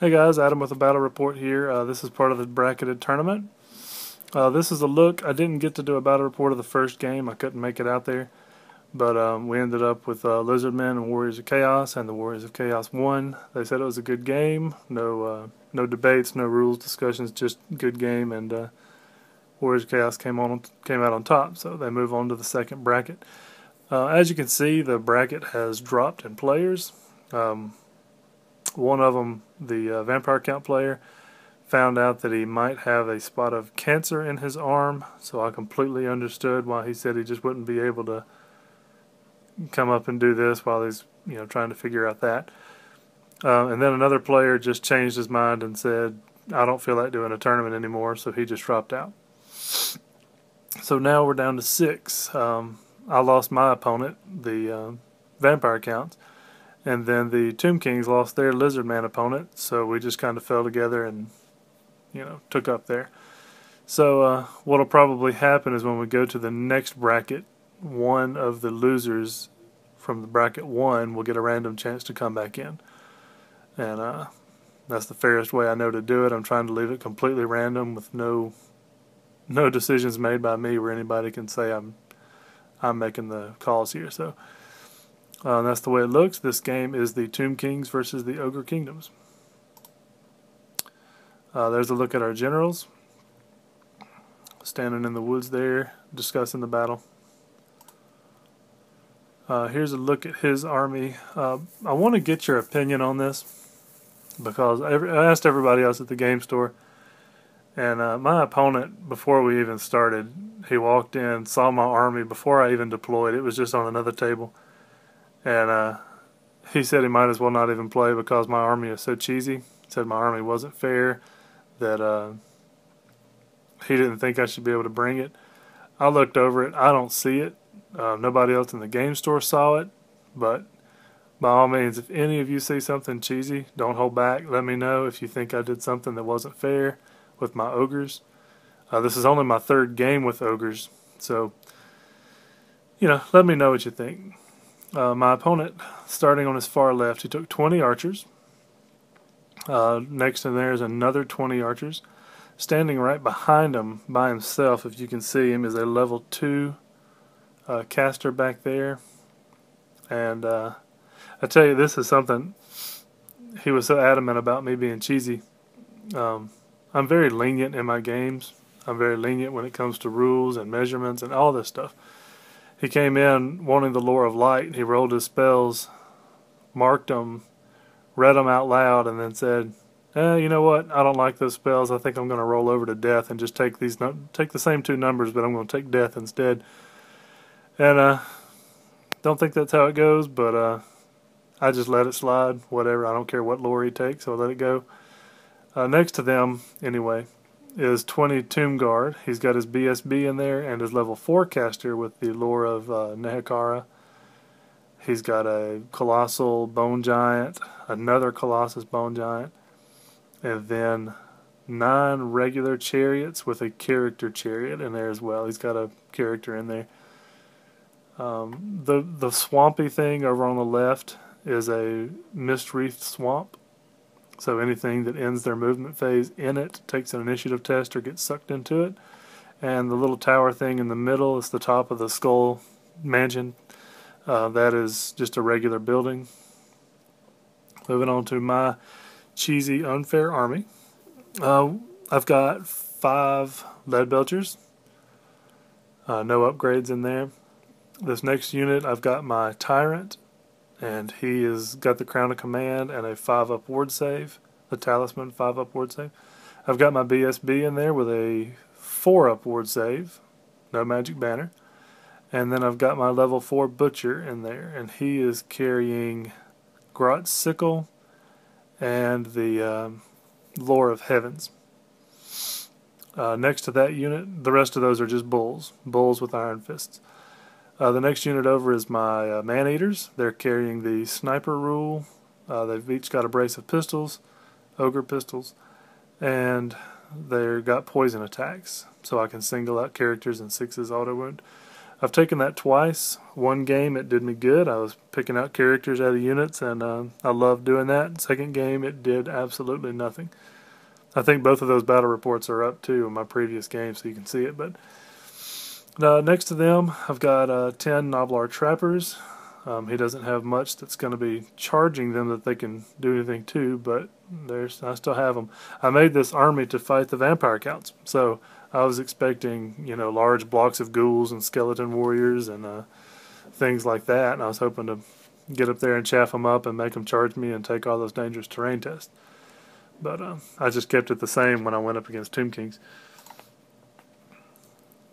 Hey guys, Adam with a battle report here. This is part of the bracketed tournament. This is a look. I didn't get to do a battle report of the first game. I couldn't make it out there. But we ended up with Lizardmen and Warriors of Chaos, and the Warriors of Chaos won. They said it was a good game. No debates, no rules discussions, just good game. And Warriors of Chaos came out on top. So they move on to the second bracket. As you can see, the bracket has dropped in players. One of them, the vampire count player, found out that he might have a spot of cancer in his arm, so I completely understood why he said he just wouldn't be able to come up and do this while he's trying to figure out that. And then another player just changed his mind and said, I don't feel like doing a tournament anymore, so he just dropped out. So now we're down to 6. I lost my opponent, the vampire counts. And then the Tomb Kings lost their Lizardman opponent, so we just kind of fell together and, took up there. So what'll probably happen is when we go to the next bracket, one of the losers from the bracket 1 will get a random chance to come back in. And that's the fairest way I know to do it. I'm trying to leave it completely random with no decisions made by me where anybody can say I'm making the calls here. So that's the way it looks. This game is the Tomb Kings versus the Ogre Kingdoms. There's a look at our generals standing in the woods there discussing the battle. Here's a look at his army. I want to get your opinion on this because I asked everybody else at the game store, and my opponent, before we even started, he walked in, saw my army before I even deployed. It was just on another table. And he said he might as well not even play because my army is so cheesy. He said my army wasn't fair, that he didn't think I should be able to bring it. I looked over it. I don't see it. Nobody else in the game store saw it. But by all means, if any of you see something cheesy, don't hold back. Let me know if you think I did something that wasn't fair with my Ogres. This is only my 3rd game with Ogres. So, let me know what you think. My opponent, starting on his far left, he took 20 archers. Next to there is another 20 archers. Standing right behind him by himself, if you can see him, is a level 2 caster back there. And I tell you, this is something, he was so adamant about me being cheesy. I'm very lenient in my games. I'm very lenient when it comes to rules and measurements and all this stuff. He came in wanting the Lore of Light. He rolled his spells, marked them, read them out loud, and then said, you know what? I don't like those spells. I think I'm going to roll over to death and just take the same 2 numbers, but I'm going to take death instead. And don't think that's how it goes, but I just let it slide. Whatever. I don't care what lore he takes, so I let it go. Next to them, anyway, is 20 Tomb Guard. He's got his BSB in there and his level 4 caster with the lore of Nehekara. He's got a Colossal Bone Giant, another Colossus Bone Giant, and then 9 regular chariots with a character chariot in there as well. He's got a character in there. The swampy thing over on the left is a Mist-Wreathed Swamp. So anything that ends their movement phase in it takes an initiative test or gets sucked into it. And the little tower thing in the middle is the top of the skull mansion. That is just a regular building. Moving on to my cheesy, unfair army. I've got 5 lead belchers. No upgrades in there. This next unit, I've got my tyrant. And he has got the Crown of Command and a 5-up ward save, the Talisman 5-up ward save. I've got my BSB in there with a 4-up ward save, no magic banner. And then I've got my level 4 Butcher in there, and he is carrying Grot's Sickle and the Lore of Heavens. Next to that unit, the rest of those are just bulls with iron fists. The next unit over is my man-eaters. They're carrying the sniper rule. They've each got a brace of pistols, ogre pistols, and they've got poison attacks, so I can single out characters and 6's auto wound. I've taken that twice. One game it did me good. I was picking out characters out of units, and I loved doing that. Second game it did absolutely nothing. I think both of those battle reports are up too in my previous game, so you can see it. But next to them, I've got 10 Noblar Trappers. He doesn't have much that's going to be charging them that they can do anything to, but I still have them. I made this army to fight the vampire counts, so I was expecting, large blocks of ghouls and skeleton warriors and things like that, and I was hoping to get up there and chaff them up and make them charge me and take all those dangerous terrain tests. But I just kept it the same when I went up against Tomb Kings.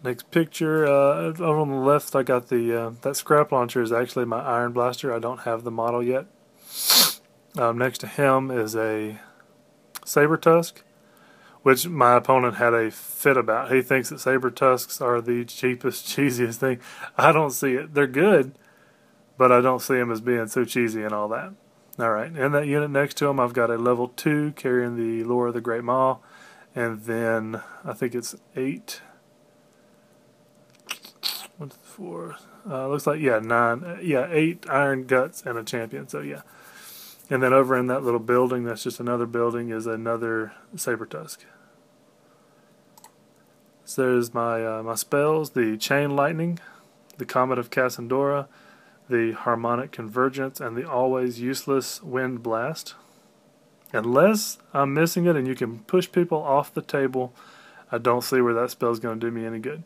Next picture, over on the left, I got that scrap launcher is actually my Iron Blaster. I don't have the model yet. Next to him is a Saber Tusk, which my opponent had a fit about. He thinks that Saber Tusks are the cheapest, cheesiest thing. I don't see it. They're good, but I don't see them as being so cheesy and all that. Alright, in that unit next to him, I've got a level 2 carrying the Lore of the Great Maw, and then I think it's 8. What's 4? Looks like, 9. 8 Iron Guts and a champion, so yeah. And then over in that little building, that's just another building, is another Saber Tusk. So there's my spells, the Chain Lightning, the Comet of Cassandora, the Harmonic Convergence, and the always useless Wind Blast. Unless I'm missing it and you can push people off the table, I don't see where that spell is going to do me any good.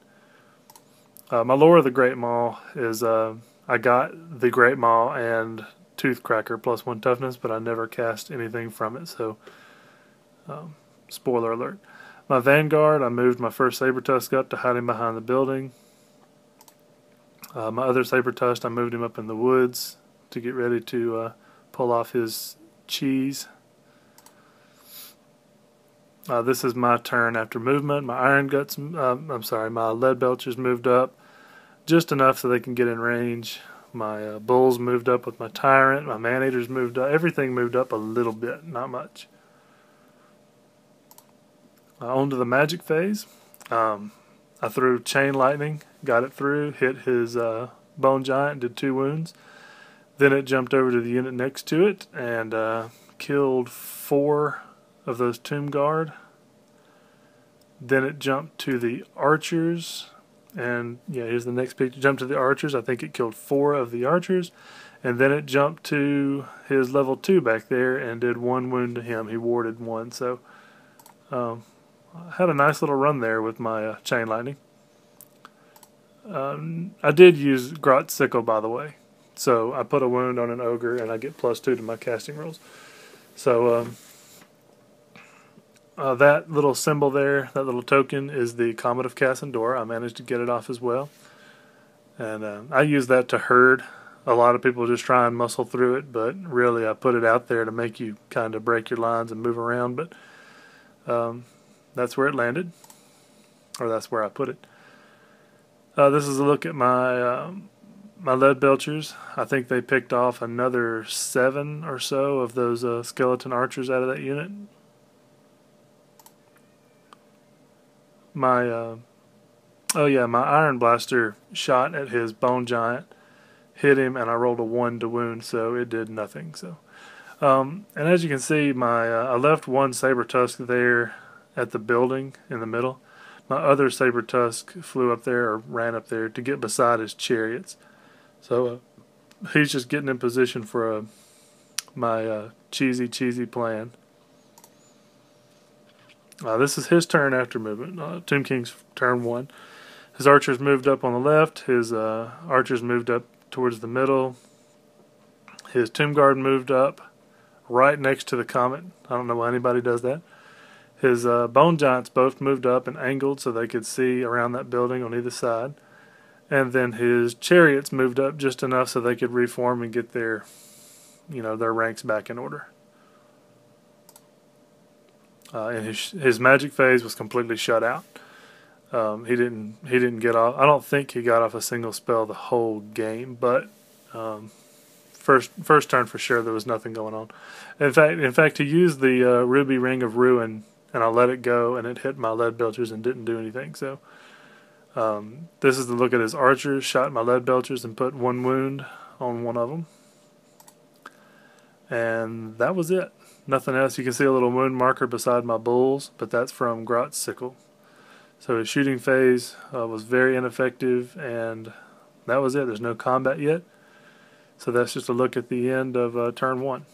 My Lore of the Great Maw is, I got the Great Maw and Toothcracker +1 toughness, but I never cast anything from it, so spoiler alert. My Vanguard, I moved my first Saber Tusk up to hide him behind the building. My other Saber Tusk, I moved him up in the woods to get ready to pull off his cheese. This is my turn after movement. My Iron Guts, my Lead Belchers moved up just enough so they can get in range. My Bulls moved up with my Tyrant. My Man-Eaters moved up. Everything moved up a little bit, not much. On to the magic phase. I threw Chain Lightning, got it through, hit his Bone Giant, did 2 wounds. Then it jumped over to the unit next to it and killed 4 of those Tomb Guard. Then it jumped to the Archers, and here's the next picture. Jumped to the Archers. I think it killed 4 of the Archers, and then it jumped to his level 2 back there and did 1 wound to him. He warded 1, so I had a nice little run there with my Chain Lightning. I did use Grot Sickle, by the way, so I put a wound on an Ogre and I get +2 to my casting rolls. So that little symbol there, that little token, is the Comet of Cassandora. I managed to get it off as well, and I use that to herd. A lot of people just try and muscle through it, but really I put it out there to make you kind of break your lines and move around, but that's where it landed, or that's where I put it. This is a look at my my Lead Belchers. I think they picked off another 7 or so of those skeleton archers out of that unit. My my Iron Blaster shot at his Bone Giant, hit him, and I rolled a 1 to wound, so it did nothing. So, and as you can see, I left 1 Saber Tusk there at the building in the middle. My other Saber Tusk flew up there, or ran up there, to get beside his chariots. So he's just getting in position for my cheesy plan. This is his turn after movement. Tomb King's turn 1. His archers moved up on the left. His archers moved up towards the middle. His Tomb Guard moved up right next to the Comet. I don't know why anybody does that. His Bone Giants both moved up and angled so they could see around that building on either side. And then his chariots moved up just enough so they could reform and get their ranks back in order. And his magic phase was completely shut out. He didn't get off. I don't think he got off a single spell the whole game, but first turn for sure there was nothing going on. In fact, he used the Ruby Ring of Ruin, and I let it go, and it hit my Lead Belchers and didn't do anything. So This is the look at his archers. Shot my lead belchers and put 1 wound on one of them. And that was it. Nothing else. You can see a little wound marker beside my bulls, but that's from Grot's sickle. So his shooting phase was very ineffective, and that was it. There's no combat yet. So that's just a look at the end of turn 1.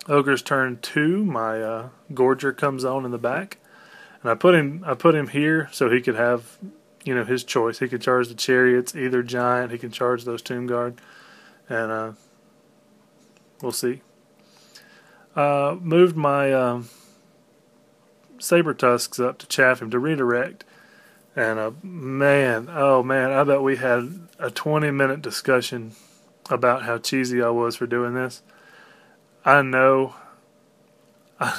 Ogre's turn 2. My Gorger comes on in the back, and I put him here so he could have, his choice. He could charge the chariots, either giant. He can charge those Tomb Guard, and we'll see. Moved my saber tusks up to chaff him, to redirect, and oh man, I bet we had a 20-minute discussion about how cheesy I was for doing this. I know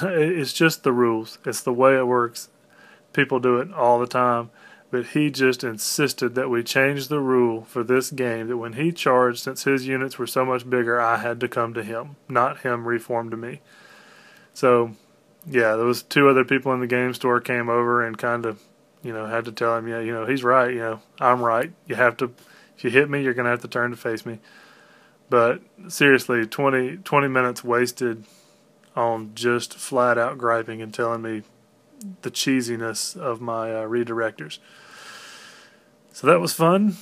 it's just the rules. It's the way it works. People do it all the time. But he just insisted that we change the rule for this game, that when he charged, since his units were so much bigger, I had to come to him, not him reform to me. So, yeah, there was 2 other people in the game store came over and kind of, had to tell him, yeah, he's right, I'm right. You have to, if you hit me, you're going to have to turn to face me. But seriously, 20 minutes wasted on just flat out griping and telling me the cheesiness of my redirectors. So that was fun.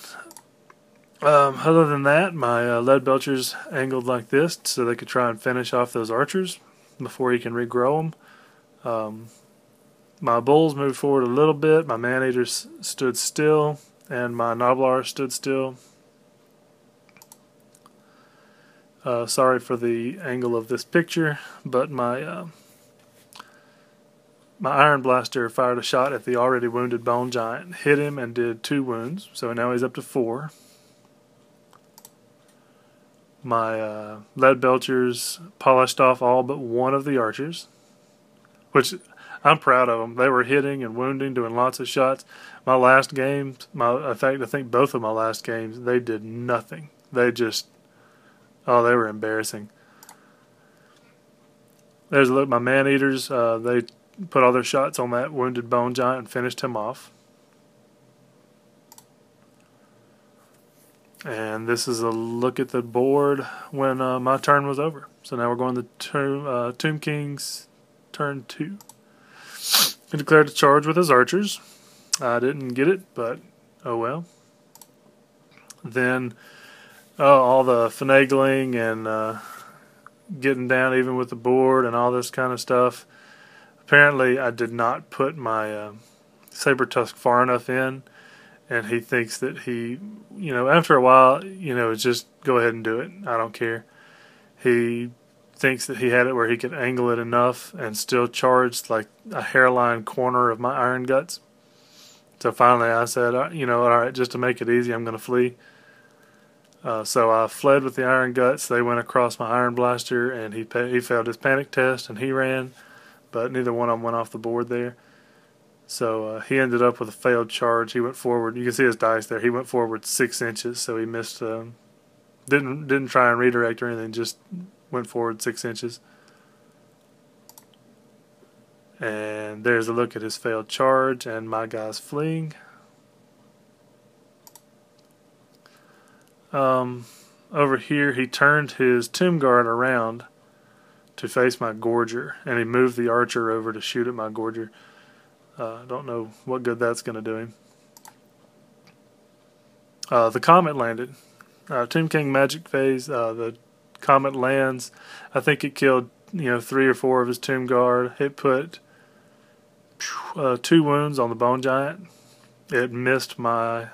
Other than that, my lead belchers angled like this so they could try and finish off those archers before he can regrow them. My bulls moved forward a little bit. My man-eaters stood still, and my Noblars stood still. Sorry for the angle of this picture, but my Iron Blaster fired a shot at the already wounded Bone Giant, hit him, and did 2 wounds, so now he's up to 4. My lead belchers polished off all but 1 of the archers, which I'm proud of them. They were hitting and wounding, doing lots of shots. My last game, in fact, I think both of my last games, they did nothing. They just, they were embarrassing. There's a look. My man-eaters, they put all their shots on that wounded Bone Giant and finished him off. And this is a look at the board when my turn was over. So now we're going to Tomb King's turn 2. He declared a charge with his archers. I didn't get it, but oh well. Then all the finagling and getting down even with the board and all this kind of stuff. Apparently, I did not put my saber tusk far enough in, and he thinks that he, after a while, just go ahead and do it. I don't care. He thinks that he had it where he could angle it enough and still charge like a hairline corner of my iron guts. So finally, I said, all right, just to make it easy, I'm going to flee. So I fled with the iron guts. They went across my iron blaster, and he failed his panic test, and he ran. But neither one of them went off the board there. So he ended up with a failed charge. He went forward. You can see his dice there. He went forward 6 inches, so he missed. Didn't try and redirect or anything. Just went forward 6 inches. And there's a look at his failed charge and my guy's fleeing. Over here, he turned his Tomb Guard around to face my Gorger, and he moved the archer over to shoot at my Gorger. Don't know what good that's going to do him. The comet landed. Tomb King magic phase. The comet lands. I think it killed 3 or 4 of his Tomb Guard. It put 2 wounds on the Bone Giant. It missed my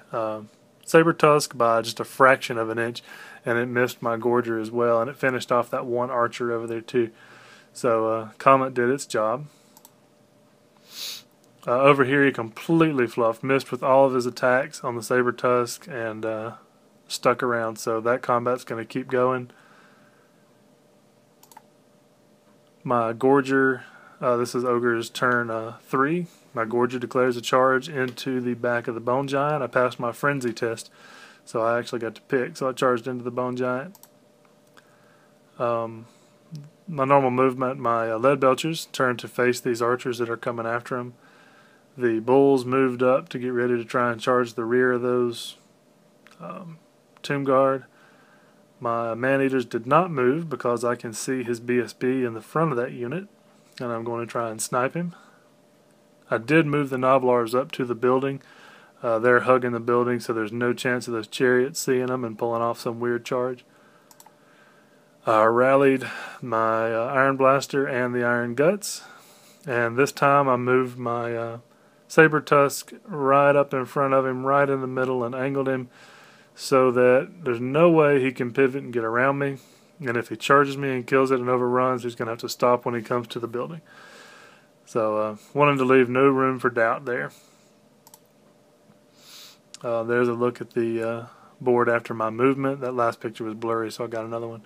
saber tusk by just a fraction of an inch, and it missed my Gorger as well, and it finished off that 1 archer over there too. So Comet did its job. Over here he completely fluffed, missed with all of his attacks on the saber tusk, and stuck around. So that combat's going to keep going. My Gorger, this is Ogre's turn 3. My Gorger declares a charge into the back of the Bone Giant. I passed my Frenzy test, so I actually got to pick. So I charged into the Bone Giant. My normal movement, my lead belchers turn to face these archers that are coming after him. The bulls moved up to get ready to try and charge the rear of those Tomb Guard. My man-eaters did not move because I can see his BSB in the front of that unit, and I'm going to try and snipe him. I did move the Noblars up to the building. They're hugging the building, so there's no chance of those chariots seeing them and pulling off some weird charge. I rallied my Iron Blaster and the Iron Guts, and this time I moved my Saber Tusk right up in front of him, right in the middle, and angled him so that there's no way he can pivot and get around me. And if he charges me and kills it and overruns, he's going to have to stop when he comes to the building. So wanted to leave no room for doubt there. There's a look at the board after my movement. That last picture was blurry, so I got another one.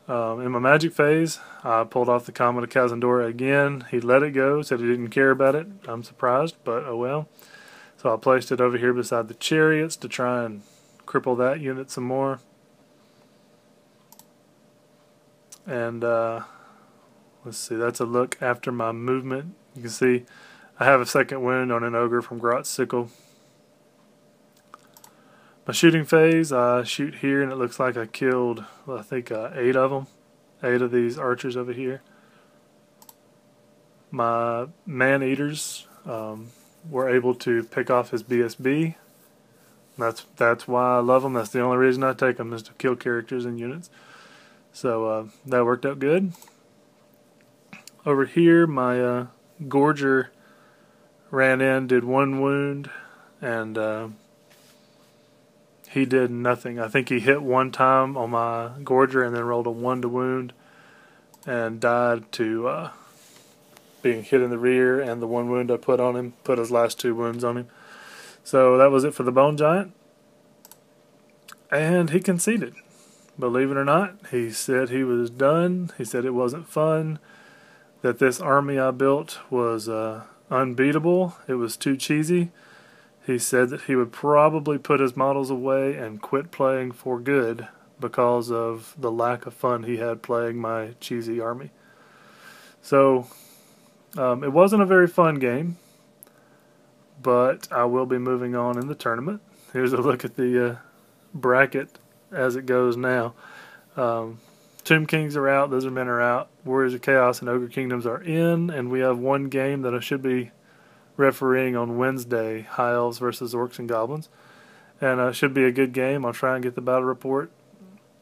In my magic phase, I pulled off the Comet of Kazandora again. He let it go, said he didn't care about it. I'm surprised, but oh well. So I placed it over here beside the chariots to try and cripple that unit some more. And let's see, that's a look after my movement. You can see I have a second wound on an Ogre from Grot's sickle. My shooting phase, I shoot here and it looks like I killed, well, I think 8 of them. 8 of these archers over here. My man-eaters were able to pick off his BSB. That's why I love them. That's the only reason I take them, is to kill characters and units. So that worked out good. Over here, my Gorger ran in, did 1 wound, and he did nothing. I think he hit 1 time on my Gorger and then rolled a 1 to wound and died to being hit in the rear, and the 1 wound I put on him, put his last 2 wounds on him. So that was it for the Bone Giant. And he conceded. Believe it or not, he said he was done. He said it wasn't fun, that this army I built was unbeatable. It was too cheesy. He said that he would probably put his models away and quit playing for good because of the lack of fun he had playing my cheesy army. So it wasn't a very fun game, but I will be moving on in the tournament. Here's a look at the bracket as it goes now. Tomb Kings are out, Lizardmen are out, Warriors of Chaos and Ogre Kingdoms are in, and we have 1 game that I should be refereeing on Wednesday, High Elves versus Orcs and Goblins. And it should be a good game. I'll try and get the battle report.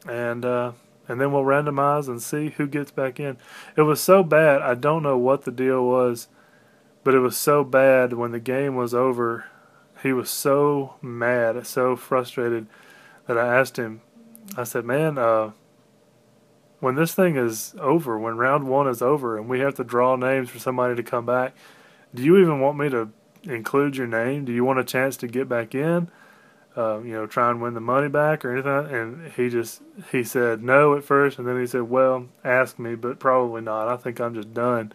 And then we'll randomize and see who gets back in. It was so bad, I don't know what the deal was, but it was so bad when the game was over. He was so mad, so frustrated, that I asked him, I said, man, when this thing is over, when round 1 is over and we have to draw names for somebody to come back, do you even want me to include your name? Do you want a chance to get back in? Try and win the money back or anything? And he said no at first, and then he said, well, ask me, but probably not. I think I'm just done.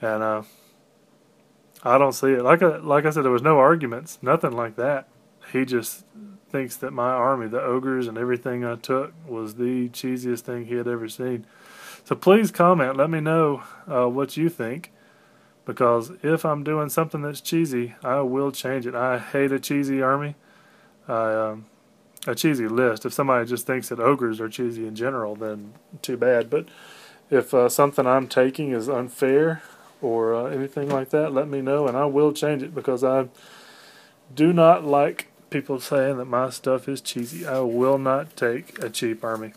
And I don't see it. Like I said, there was no arguments, nothing like that. He just thinks that my army, the ogres and everything I took, was the cheesiest thing he had ever seen. So please comment. Let me know what you think. Because if I'm doing something that's cheesy, I will change it. I hate a cheesy army. A cheesy list. If somebody just thinks that ogres are cheesy in general, then too bad. But if something I'm taking is unfair or anything like that, let me know and I will change it, because I do not like people saying that my stuff is cheesy. I will not take a cheap army.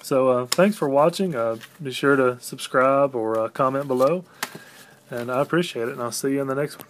So thanks for watching. Be sure to subscribe or comment below. And I appreciate it, and I'll see you in the next one.